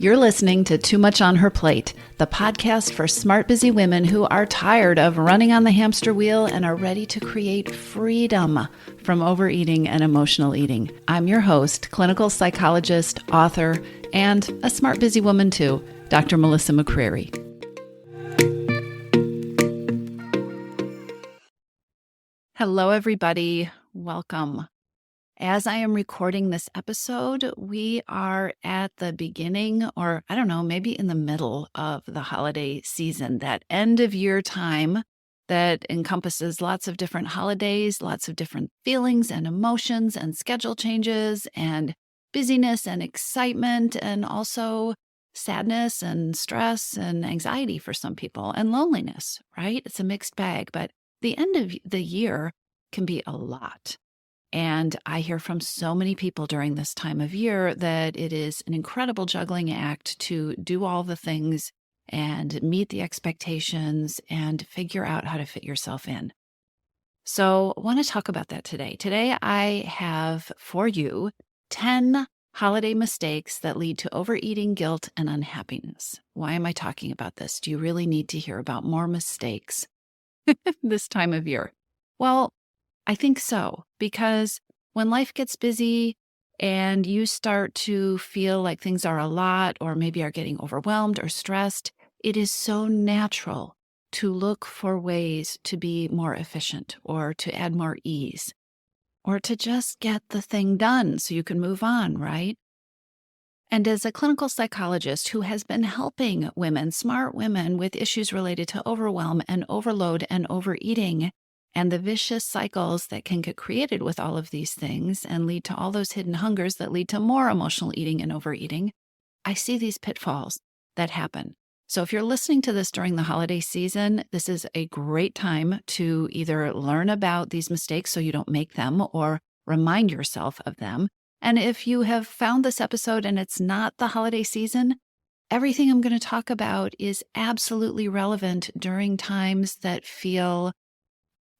You're listening to Too Much on Her Plate, the podcast for smart, busy women who are tired of running on the hamster wheel and are ready to create freedom from overeating and emotional eating. I'm your host, clinical psychologist, author, and a smart, busy woman too, Dr. Melissa McCreary. Hello, everybody. Welcome. As I am recording this episode, we are at the beginning, or I don't know, maybe in the middle of the holiday season, that end of year time that encompasses lots of different holidays, lots of different feelings and emotions and schedule changes and busyness and excitement and also sadness and stress and anxiety for some people and loneliness, right? It's a mixed bag, but the end of the year can be a lot. And I hear from so many people during this time of year that it is an incredible juggling act to do all the things and meet the expectations and figure out how to fit yourself in. So I want to talk about that today. Today, I have for you 10 holiday mistakes that lead to overeating, guilt, and unhappiness. Why am I talking about this? Do you really need to hear about more mistakes this time of year? Well, I think so, because when life gets busy and you start to feel like things are a lot or maybe are getting overwhelmed or stressed, it is so natural to look for ways to be more efficient or to add more ease or to just get the thing done so you can move on, right? And as a clinical psychologist who has been helping women, smart women, with issues related to overwhelm and overload and overeating, and the vicious cycles that can get created with all of these things and lead to all those hidden hungers that lead to more emotional eating and overeating, I see these pitfalls that happen. So if you're listening to this during the holiday season, this is a great time to either learn about these mistakes so you don't make them or remind yourself of them. And if you have found this episode and it's not the holiday season, everything I'm going to talk about is absolutely relevant during times that feel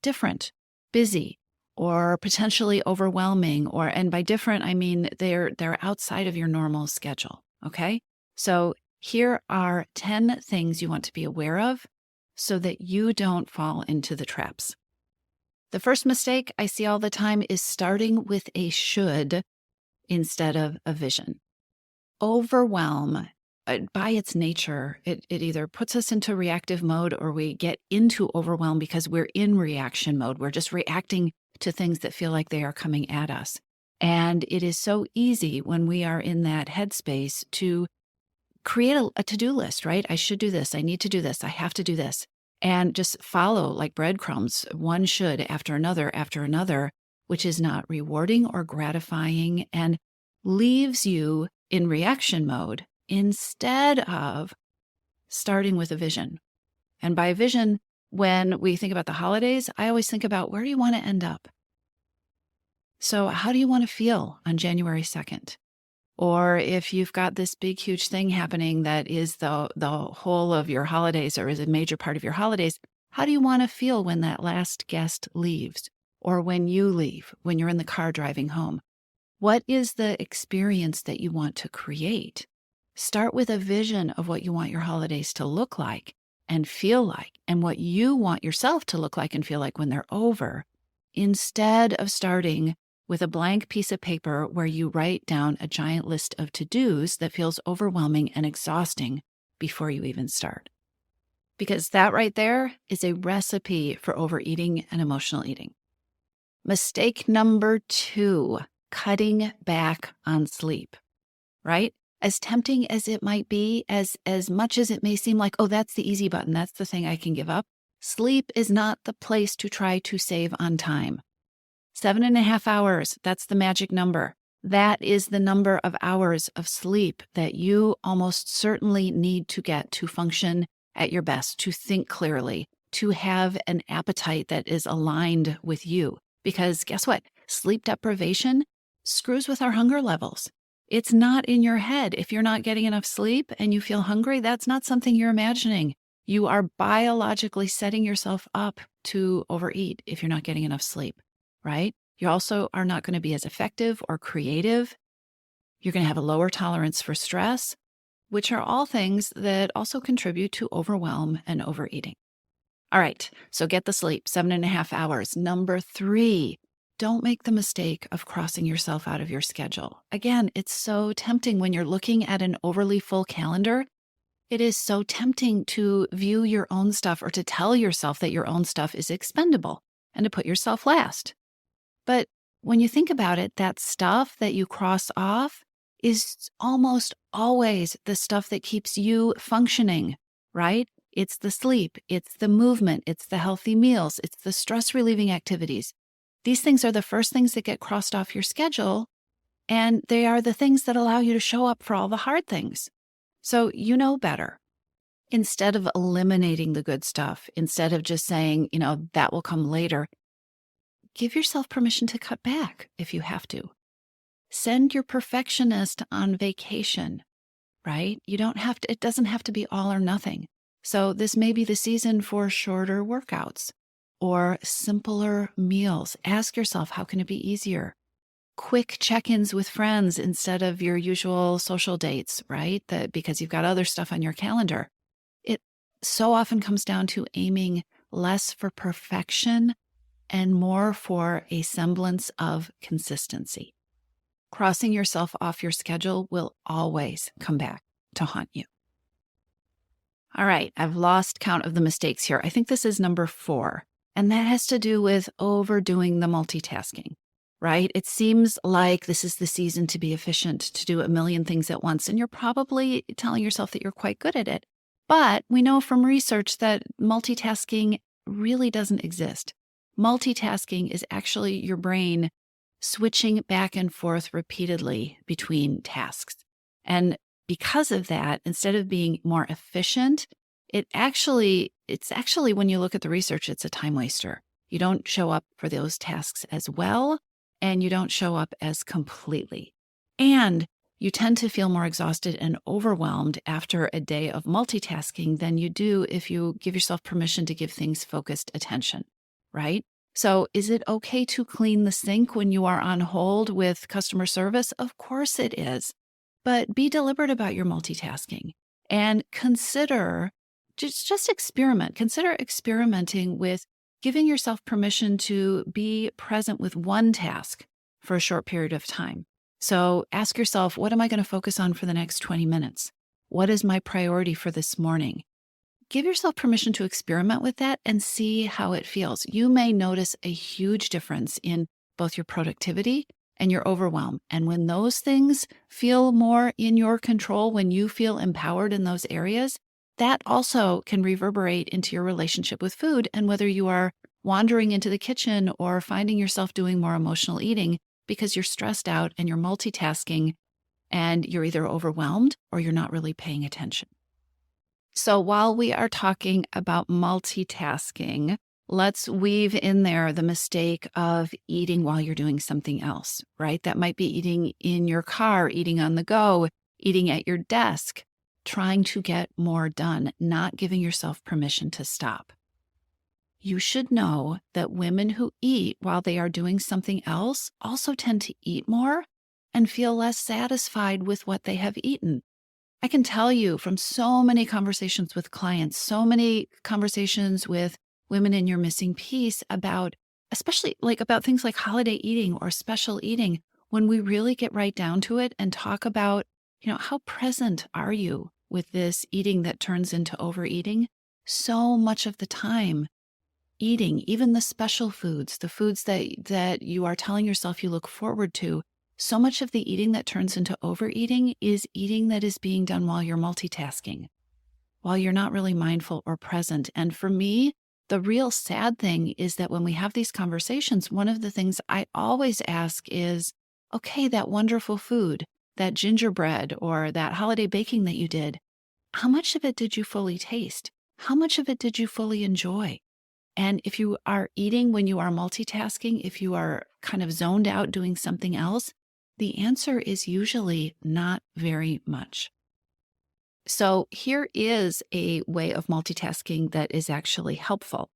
different, busy, or potentially overwhelming, and by different, I mean they're outside of your normal schedule, okay? So here are 10 things you want to be aware of so that you don't fall into the traps. The first mistake I see all the time is starting with a should instead of a vision. Overwhelm, by its nature, it either puts us into reactive mode or we get into overwhelm because we're in reaction mode. We're just reacting to things that feel like they are coming at us. And it is so easy when we are in that headspace to create a to-do list, right? I should do this. I need to do this. I have to do this. And just follow like breadcrumbs, one should after another, which is not rewarding or gratifying and leaves you in reaction mode instead of starting with a vision. And by vision, when we think about the holidays, I always think about where do you want to end up? So how do you want to feel on January 2nd? Or if you've got this big, huge thing happening that is the whole of your holidays or is a major part of your holidays, how do you want to feel when that last guest leaves? Or when you leave, when you're in the car driving home? What is the experience that you want to create? Start with a vision of what you want your holidays to look like and feel like, and what you want yourself to look like and feel like when they're over, instead of starting with a blank piece of paper where you write down a giant list of to-dos that feels overwhelming and exhausting before you even start. Because that right there is a recipe for overeating and emotional eating. Mistake number 2. Cutting back on sleep, right? As tempting as it might be, as much as it may seem like, oh, that's the easy button, that's the thing I can give up, sleep is not the place to try to save on time. 7.5 hours, that's the magic number. That is the number of hours of sleep that you almost certainly need to get to function at your best, to think clearly, to have an appetite that is aligned with you. Because guess what? Sleep deprivation screws with our hunger levels. It's not in your head. If you're not getting enough sleep and you feel hungry, that's not something you're imagining. You are biologically setting yourself up to overeat if you're not getting enough sleep, right? You also are not going to be as effective or creative. You're going to have a lower tolerance for stress. which are all things that also contribute to overwhelm and overeating. All right, so get the sleep, 7.5 hours. Number 3, don't make the mistake of crossing yourself out of your schedule. Again, it's so tempting when you're looking at an overly full calendar. It is so tempting to view your own stuff or to tell yourself that your own stuff is expendable and to put yourself last. But when you think about it, that stuff that you cross off is almost always the stuff that keeps you functioning, right? It's the sleep, it's the movement, it's the healthy meals, it's the stress relieving activities. These things are the first things that get crossed off your schedule, and they are the things that allow you to show up for all the hard things. So you know better. Instead of eliminating the good stuff, instead of just saying, that will come later, give yourself permission to cut back if you have to. Send your perfectionist on vacation, right? It doesn't have to be all or nothing. So this may be the season for shorter workouts or simpler meals. Ask yourself, how can it be easier? Quick check-ins with friends instead of your usual social dates, right? Because you've got other stuff on your calendar. It so often comes down to aiming less for perfection and more for a semblance of consistency. Crossing yourself off your schedule will always come back to haunt you. All right, I've lost count of the mistakes here. I think this is number 4, and that has to do with overdoing the multitasking, right? It seems like this is the season to be efficient, to do a million things at once, and you're probably telling yourself that you're quite good at it. But we know from research that multitasking really doesn't exist. Multitasking is actually your brain switching back and forth repeatedly between tasks. And because of that, instead of being more efficient, it's actually, when you look at the research, it's a time waster. You don't show up for those tasks as well, and you don't show up as completely. And you tend to feel more exhausted and overwhelmed after a day of multitasking than you do if you give yourself permission to give things focused attention, right? So is it okay to clean the sink when you are on hold with customer service? Of course it is. But be deliberate about your multitasking and consider, just experiment. Consider experimenting with giving yourself permission to be present with one task for a short period of time. So ask yourself, what am I going to focus on for the next 20 minutes? What is my priority for this morning? Give yourself permission to experiment with that and see how it feels. You may notice a huge difference in both your productivity and your overwhelm. And when those things feel more in your control, when you feel empowered in those areas, that also can reverberate into your relationship with food and whether you are wandering into the kitchen or finding yourself doing more emotional eating because you're stressed out and you're multitasking and you're either overwhelmed or you're not really paying attention. So while we are talking about multitasking, let's weave in there the mistake of eating while you're doing something else, right? That might be eating in your car, eating on the go, eating at your desk, trying to get more done, not giving yourself permission to stop. You should know that women who eat while they are doing something else also tend to eat more and feel less satisfied with what they have eaten. I can tell you from so many conversations with clients, so many conversations with women in your missing piece about, especially about things like holiday eating or special eating, when we really get right down to it and talk about, how present are you with this eating that turns into overeating? So much of the time, eating, even the special foods, the foods that you are telling yourself you look forward to, so much of the eating that turns into overeating is eating that is being done while you're multitasking, while you're not really mindful or present. And for me, the real sad thing is that when we have these conversations, one of the things I always ask is, okay, that wonderful food, that gingerbread or that holiday baking that you did, how much of it did you fully taste? How much of it did you fully enjoy? And if you are eating when you are multitasking, if you are kind of zoned out doing something else, the answer is usually not very much. So here is a way of multitasking that is actually helpful.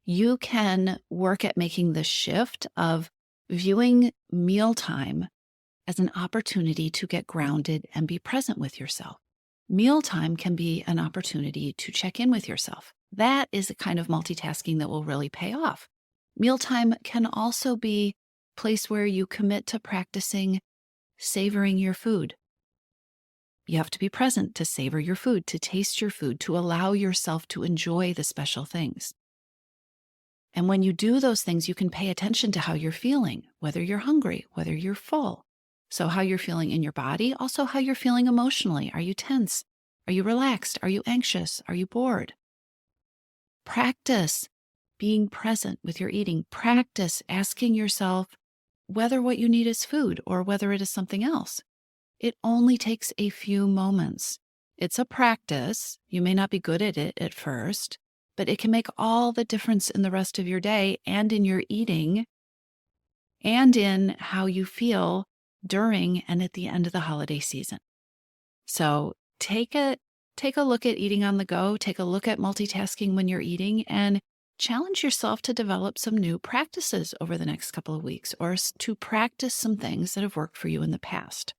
You can work at making the shift of viewing mealtime as an opportunity to get grounded and be present with yourself. Mealtime can be an opportunity to check in with yourself. That is a kind of multitasking that will really pay off. Mealtime can also be a place where you commit to practicing savoring your food. You have to be present to savor your food, to taste your food, to allow yourself to enjoy the special things. And when you do those things, you can pay attention to how you're feeling, whether you're hungry, whether you're full. So how you're feeling in your body, also how you're feeling emotionally. Are you tense? Are you relaxed? Are you anxious? Are you bored? Practice being present with your eating. Practice asking yourself whether what you need is food or whether it is something else. It only takes a few moments. It's a practice. You may not be good at it at first, but it can make all the difference in the rest of your day and in your eating and in how you feel during and at the end of the holiday season. So take a look at eating on the go, take a look at multitasking when you're eating, and challenge yourself to develop some new practices over the next couple of weeks or to practice some things that have worked for you in the past.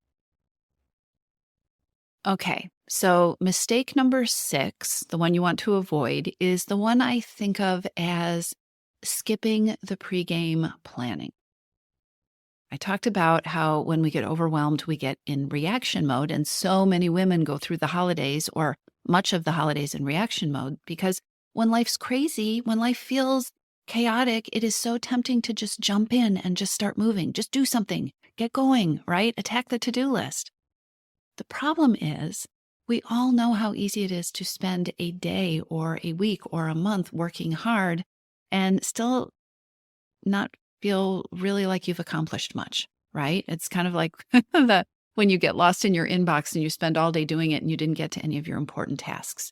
Okay, so mistake number 6, the one you want to avoid, is the one I think of as skipping the pregame planning. I talked about how when we get overwhelmed, we get in reaction mode, and so many women go through the holidays or much of the holidays in reaction mode because when life's crazy, when life feels chaotic, it is so tempting to just jump in and just start moving, just do something, get going, right? Attack the to-do list. The problem is, we all know how easy it is to spend a day or a week or a month working hard and still not feel really like you've accomplished much, right? It's kind of like when you get lost in your inbox and you spend all day doing it and you didn't get to any of your important tasks.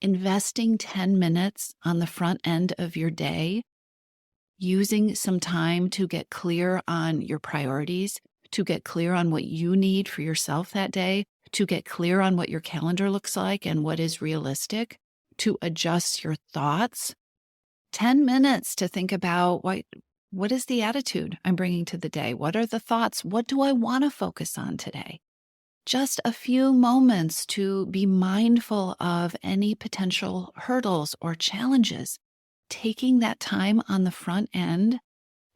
Investing 10 minutes on the front end of your day, using some time to get clear on your priorities, to get clear on what you need for yourself that day, to get clear on what your calendar looks like and what is realistic, to adjust your thoughts. 10 minutes to think about what is the attitude I'm bringing to the day? What are the thoughts? What do I want to focus on today? Just a few moments to be mindful of any potential hurdles or challenges. Taking that time on the front end.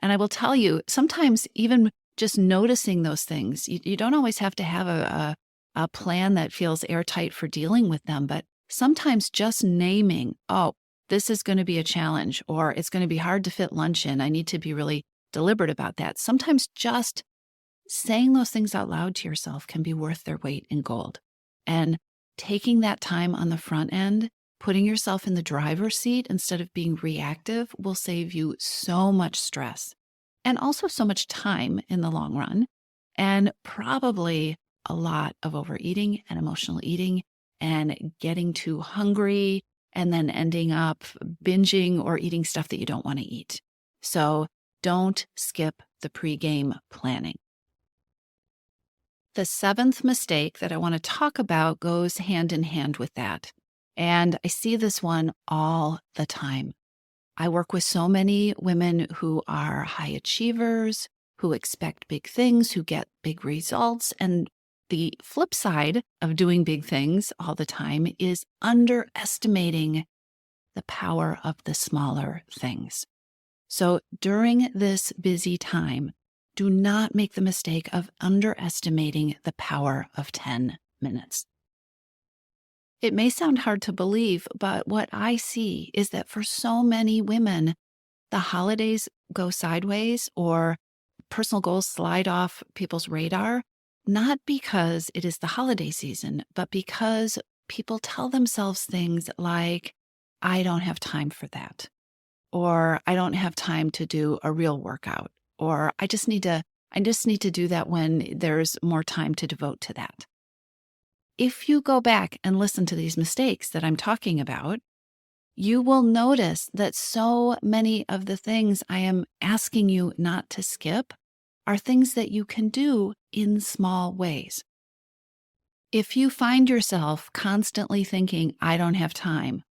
And I will tell you, sometimes even just noticing those things, you don't always have to have a plan that feels airtight for dealing with them, but sometimes just naming, oh, this is going to be a challenge, or it's going to be hard to fit lunch in. I need to be really deliberate about that. Sometimes just saying those things out loud to yourself can be worth their weight in gold. And taking that time on the front end, putting yourself in the driver's seat instead of being reactive will save you so much stress and also so much time in the long run, and probably a lot of overeating and emotional eating and getting too hungry and then ending up binging or eating stuff that you don't want to eat. So don't skip the pregame planning. The 7th mistake that I want to talk about goes hand in hand with that. And I see this one all the time. I work with so many women who are high achievers, who expect big things, who get big results. And the flip side of doing big things all the time is underestimating the power of the smaller things. So during this busy time, do not make the mistake of underestimating the power of 10 minutes. It may sound hard to believe, but what I see is that for so many women, the holidays go sideways or personal goals slide off people's radar, not because it is the holiday season, but because people tell themselves things like, I don't have time for that, or I don't have time to do a real workout, or I just need to do that when there's more time to devote to that. If you go back and listen to these mistakes that I'm talking about, you will notice that so many of the things I am asking you not to skip are things that you can do in small ways. If you find yourself constantly thinking, I don't have time,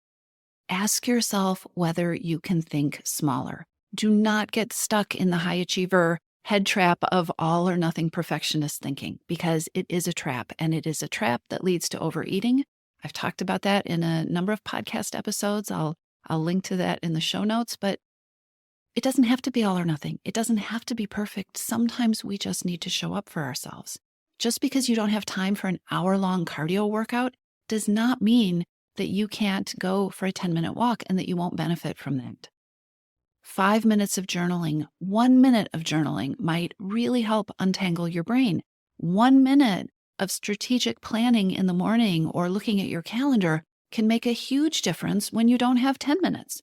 ask yourself whether you can think smaller. Do not get stuck in the high achiever, head trap of all or nothing perfectionist thinking, because it is a trap, and it is a trap that leads to overeating. I've talked about that in a number of podcast episodes. I'll link to that in the show notes, but it doesn't have to be all or nothing. It doesn't have to be perfect. Sometimes we just need to show up for ourselves. Just because you don't have time for an hour-long cardio workout does not mean that you can't go for a 10-minute walk and that you won't benefit from that. 5 minutes of journaling, 1 minute of journaling might really help untangle your brain. 1 minute of strategic planning in the morning or looking at your calendar can make a huge difference when you don't have 10 minutes.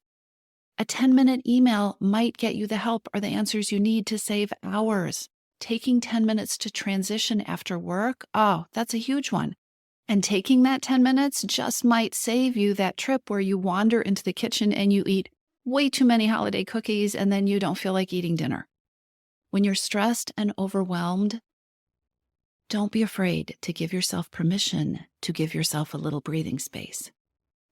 A 10-minute email might get you the help or the answers you need to save hours. Taking 10 minutes to transition after work, oh, that's a huge one. And taking that 10 minutes just might save you that trip where you wander into the kitchen and you eat way too many holiday cookies and then you don't feel like eating dinner. When you're stressed and overwhelmed, don't be afraid to give yourself permission to give yourself a little breathing space.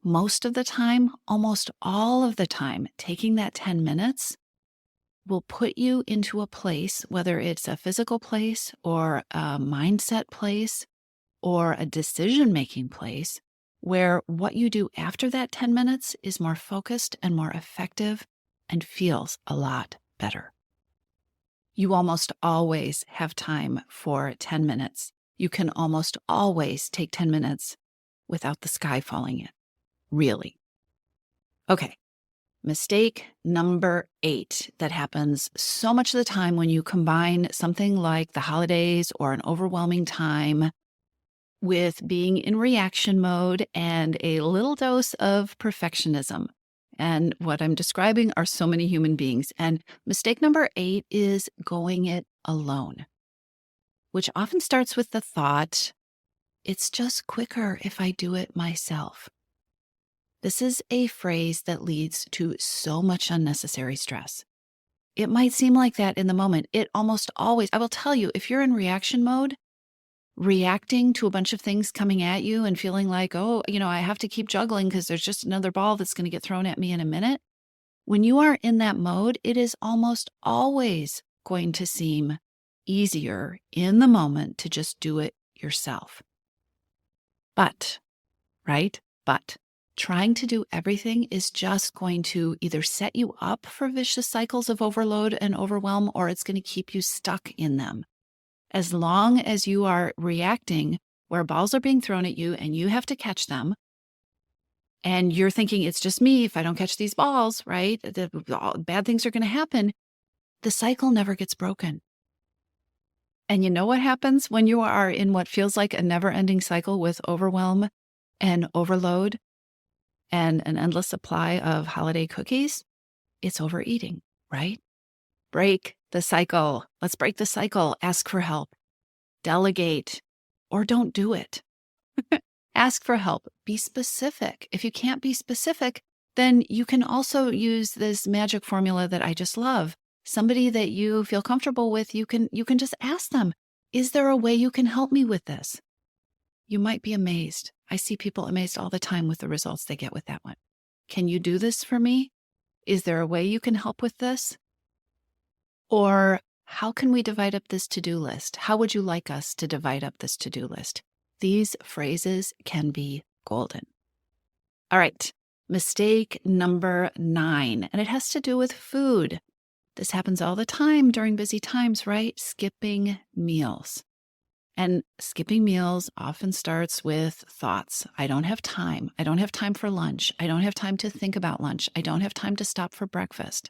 Most of the time, almost all of the time, taking that 10 minutes will put you into a place, whether it's a physical place or a mindset place or a decision-making place, where what you do after that 10 minutes is more focused and more effective and feels a lot better. You almost always have time for 10 minutes. You can almost always take 10 minutes without the sky falling in. Really. Okay. Mistake number 8 that happens so much of the time when you combine something like the holidays or an overwhelming time with being in reaction mode and a little dose of perfectionism. And what I'm describing are so many human beings. And mistake number 8 is going it alone, which often starts with the thought, it's just quicker if I do it myself. This is a phrase that leads to so much unnecessary stress. It might seem like that in the moment. It almost always, I will tell you, if you're in reaction mode, reacting to a bunch of things coming at you and feeling like, oh, I have to keep juggling because there's just another ball that's going to get thrown at me in a minute. When you are in that mode, it is almost always going to seem easier in the moment to just do it yourself. But trying to do everything is just going to either set you up for vicious cycles of overload and overwhelm, or it's going to keep you stuck in them. As long as you are reacting where balls are being thrown at you and you have to catch them, and you're thinking, it's just me, if I don't catch these balls, right? Bad things are going to happen. The cycle never gets broken. And you know what happens when you are in what feels like a never-ending cycle with overwhelm and overload and an endless supply of holiday cookies? It's overeating, right? Break the cycle. Let's break the cycle. Ask for help. Delegate, or don't do it. Ask for help. Be specific. If you can't be specific, then you can also use this magic formula that I just love. Somebody that you feel comfortable with, you can just ask them, is there a way you can help me with this? You might be amazed. I see people amazed all the time with the results they get with that one. Can you do this for me? Is there a way you can help with this? Or how can we divide up this to-do list? How would you like us to divide up this to-do list? These phrases can be golden. All right, mistake number 9, and it has to do with food. This happens all the time during busy times, right? Skipping meals. And skipping meals often starts with thoughts. I don't have time. I don't have time for lunch. I don't have time to think about lunch. I don't have time to stop for breakfast.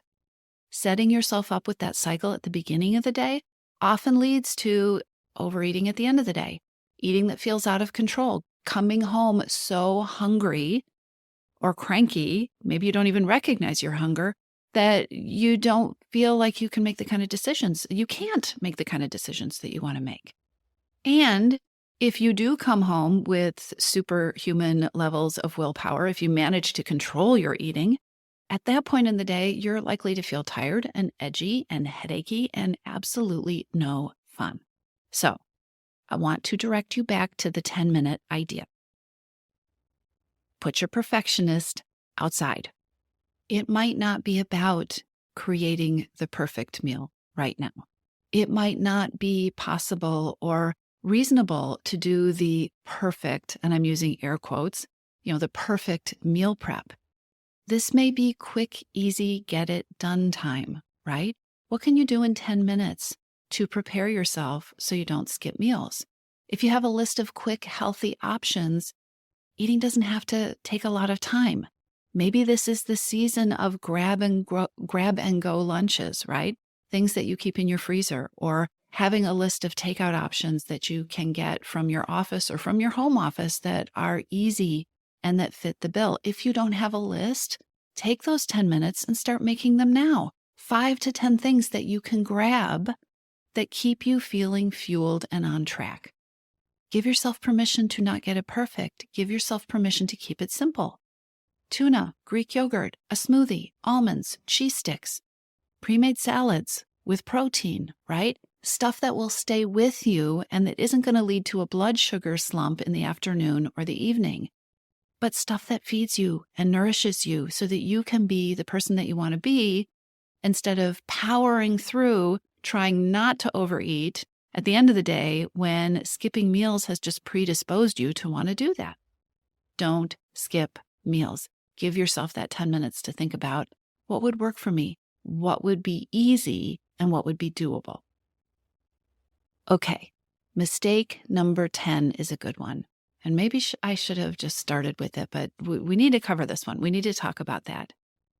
Setting yourself up with that cycle at the beginning of the day often leads to overeating at the end of the day, eating that feels out of control, coming home so hungry or cranky, maybe you don't even recognize your hunger, that you don't feel like you can make the kind of decisions. You can't make the kind of decisions that you want to make. And if you do come home with superhuman levels of willpower, if you manage to control your eating, at that point in the day, you're likely to feel tired and edgy and headachy and absolutely no fun. So I want to direct you back to the 10-minute idea. Put your perfectionist outside. It might not be about creating the perfect meal right now. It might not be possible or reasonable to do the perfect, and I'm using air quotes, the perfect meal prep. This may be quick, easy, get it done time, right? What can you do in 10 minutes to prepare yourself so you don't skip meals? If you have a list of quick, healthy options, eating doesn't have to take a lot of time. Maybe this is the season of grab and go lunches, right? Things that you keep in your freezer, or having a list of takeout options that you can get from your office or from your home office that are easy and that fit the bill. If you don't have a list, take those 10 minutes and start making them now. 5 to 10 things that you can grab that keep you feeling fueled and on track. Give yourself permission to not get it perfect. Give yourself permission to keep it simple. Tuna, Greek yogurt, a smoothie, almonds, cheese sticks, pre-made salads with protein, right? Stuff that will stay with you and that isn't going to lead to a blood sugar slump in the afternoon or the evening, but stuff that feeds you and nourishes you so that you can be the person that you want to be instead of powering through trying not to overeat at the end of the day when skipping meals has just predisposed you to want to do that. Don't skip meals. Give yourself that 10 minutes to think about what would work for me, what would be easy, and what would be doable. Okay, mistake number 10 is a good one. And maybe I should have just started with it, but we need to cover this one. We need to talk about that.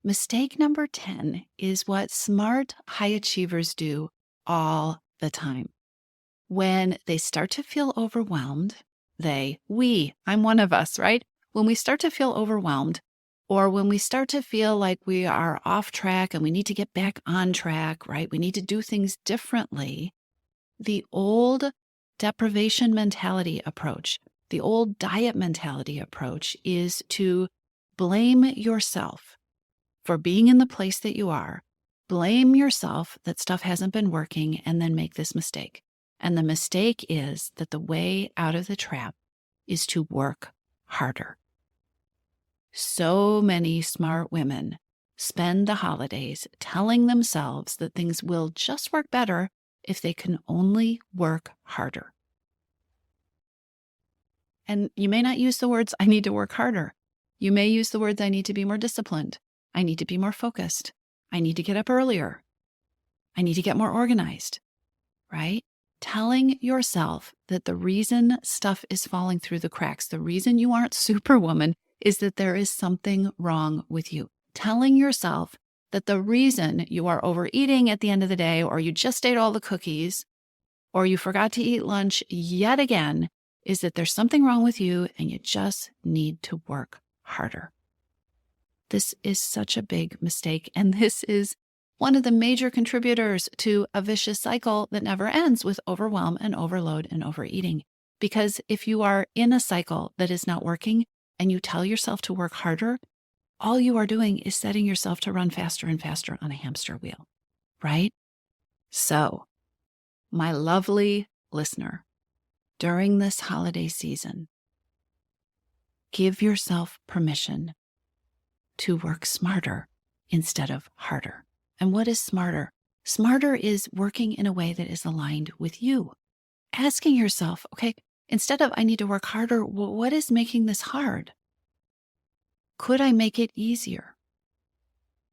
Mistake number 10 is what smart high achievers do all the time. When they start to feel overwhelmed, I'm one of us, right? When we start to feel overwhelmed, or when we start to feel like we are off track and we need to get back on track, right? We need to do things differently. The old deprivation mentality approach, the old diet mentality approach is to blame yourself for being in the place that you are. Blame yourself that stuff hasn't been working and then make this mistake. And the mistake is that the way out of the trap is to work harder. So many smart women spend the holidays telling themselves that things will just work better if they can only work harder. And you may not use the words, I need to work harder. You may use the words, I need to be more disciplined. I need to be more focused. I need to get up earlier. I need to get more organized, right? Telling yourself that the reason stuff is falling through the cracks, the reason you aren't superwoman, is that there is something wrong with you. Telling yourself that the reason you are overeating at the end of the day, or you just ate all the cookies, or you forgot to eat lunch yet again, is that there's something wrong with you and you just need to work harder. This is such a big mistake, and this is one of the major contributors to a vicious cycle that never ends with overwhelm and overload and overeating. Because if you are in a cycle that is not working and you tell yourself to work harder, all you are doing is setting yourself to run faster and faster on a hamster wheel, right? So, my lovely listener, during this holiday season, give yourself permission to work smarter instead of harder. And what is smarter? Smarter is working in a way that is aligned with you. Asking yourself, okay, instead of I need to work harder, what is making this hard? Could I make it easier?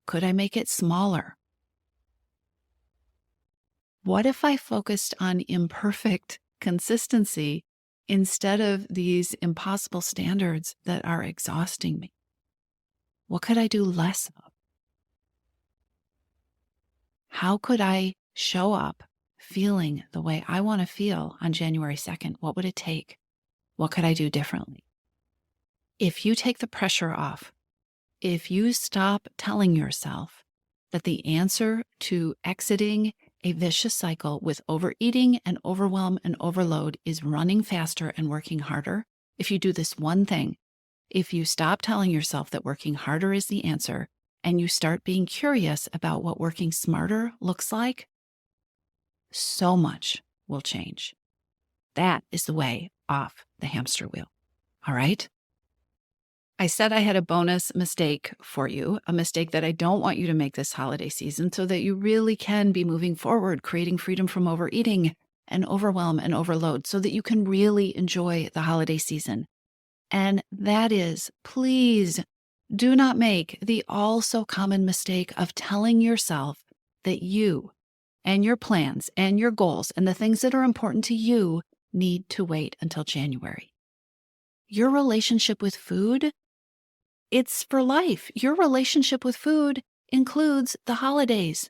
Could I make it smaller? What if I focused on imperfect consistency instead of these impossible standards that are exhausting me? What could I do less of? How could I show up feeling the way I want to feel on January 2nd? What would it take? What could I do differently? If you take the pressure off, if you stop telling yourself that the answer to exiting a vicious cycle with overeating and overwhelm and overload is running faster and working harder, if you do this one thing, if you stop telling yourself that working harder is the answer, and you start being curious about what working smarter looks like, so much will change. That is the way off the hamster wheel. All right? I said I had a bonus mistake for you, a mistake that I don't want you to make this holiday season so that you really can be moving forward, creating freedom from overeating and overwhelm and overload so that you can really enjoy the holiday season. And that is, please do not make the all so common mistake of telling yourself that you and your plans and your goals and the things that are important to you need to wait until January. Your relationship with food, it's for life. Your relationship with food includes the holidays.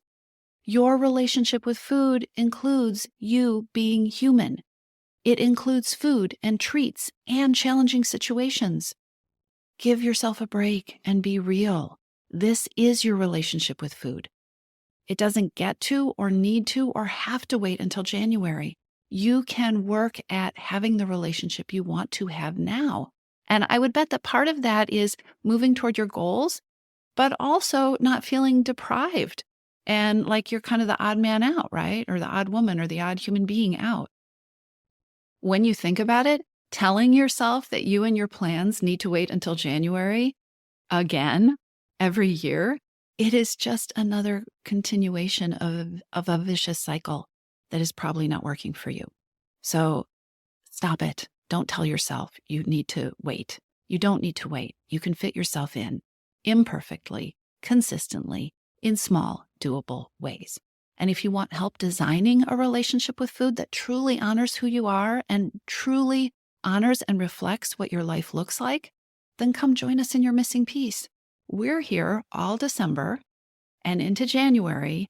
Your relationship with food includes you being human. It includes food and treats and challenging situations. Give yourself a break and be real. This is your relationship with food. It doesn't get to or need to or have to wait until January. You can work at having the relationship you want to have now. And I would bet that part of that is moving toward your goals, but also not feeling deprived and like you're kind of the odd man out, right? Or the odd woman or the odd human being out. When you think about it, telling yourself that you and your plans need to wait until January, again, every year, it is just another continuation of a vicious cycle that is probably not working for you. So stop it. Don't tell yourself you need to wait. You don't need to wait. You can fit yourself in imperfectly, consistently, in small, doable ways. And if you want help designing a relationship with food that truly honors who you are and truly honors and reflects what your life looks like, then come join us in your missing piece. We're here all December and into January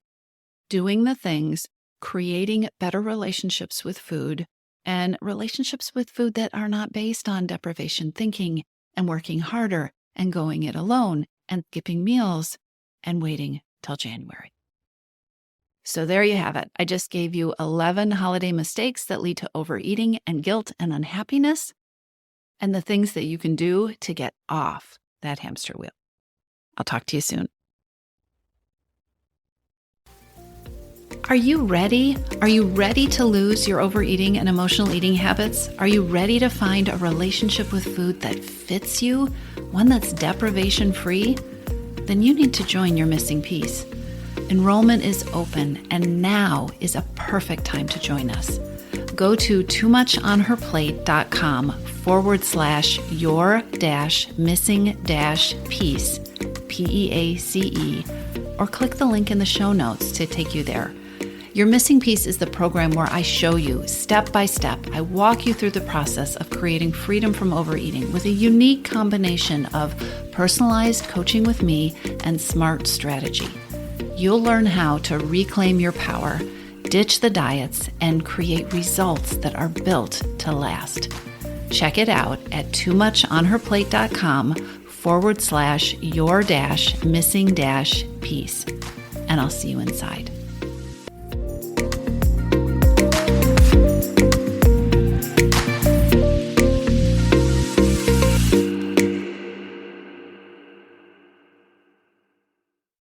doing the things, creating better relationships with food and relationships with food that are not based on deprivation thinking and working harder and going it alone and skipping meals and waiting till January. So there you have it. I just gave you 11 holiday mistakes that lead to overeating and guilt and unhappiness and the things that you can do to get off that hamster wheel. I'll talk to you soon. Are you ready? Are you ready to lose your overeating and emotional eating habits? Are you ready to find a relationship with food that fits you, one that's deprivation-free? Then you need to join your missing piece. Enrollment is open, and now is a perfect time to join us. Go to toomuchonherplate.com/your-missing-piece, PEACE, or click the link in the show notes to take you there. Your Missing Piece is the program where I show you step by step. I walk you through the process of creating freedom from overeating with a unique combination of personalized coaching with me and smart strategy. You'll learn how to reclaim your power, ditch the diets, and create results that are built to last. Check it out at toomuchonherplate.com/your-missing-piece, and I'll see you inside.